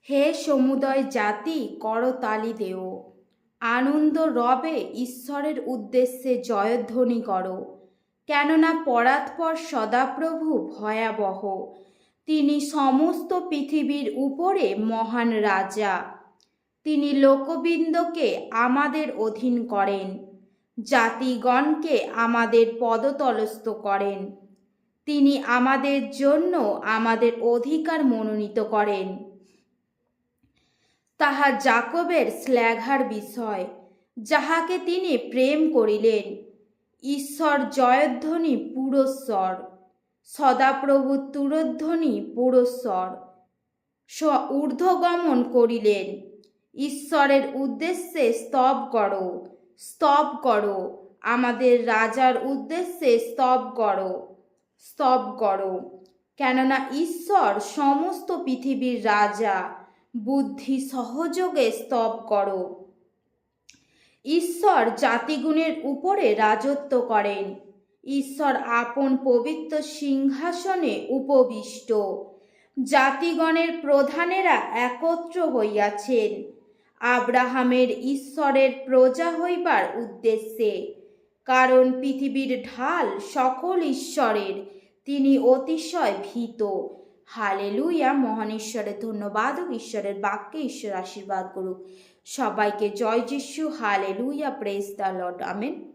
হে সমুদয় জাতি করতালি দেও, আনন্দ রবে ঈশ্বরের উদ্দেশ্যে জয়ধ্বনি করো। কেননা পরাৎপর সদাপ্রভু ভয়াবহ, তিনি সমস্ত পৃথিবীর উপরে মহান রাজা। তিনি লোকবৃন্দকে আমাদের অধীন করেন, জাতিগণকে আমাদের পদতলস্থ করেন। তিনি আমাদের জন্য আমাদের অধিকার মনোনীত করেন। তাহা যাকবের শ্লাঘার বিষয়, যাহাকে তিনি প্রেম করিলেন। ঈশ্বর জয়ধ্বনি পুরস্বর, সদাপ্রভু তুরধ্বনি পুরস্বর ঊর্ধ্বগমন করিলেন। ঈশ্বরের উদ্দেশ্যে স্তব করো, স্তব করো, আমাদের রাজার উদ্দেশ্যে স্তব করো, স্তব করো। কেননা ঈশ্বর সমস্ত পৃথিবীর রাজা, বুদ্ধি সহযোগে স্তব করো। ঈশ্বর জাতিগুণের উপরে রাজত্ব করেন। ঈশ্বর আপন পবিত্র সিংহাসনে উপবিষ্ট। জাতিগণের প্রধানেরা একত্র হইয়াছেন আব্রাহামের ঈশ্বরের প্রজা হইবার উদ্দেশ্যে। কারণ পৃথিবীর ঢাল সকল ঈশ্বরের, তিনি অতিশয় ভীত। হালেলুয়া। মহান ঈশ্বরের ধন্যবাদ ও ঈশ্বরের বাক্যে ঈশ্বর আশীর্বাদ করুক সবাইকে। জয় যিশু। Hallelujah. Praise the Lord. Amen.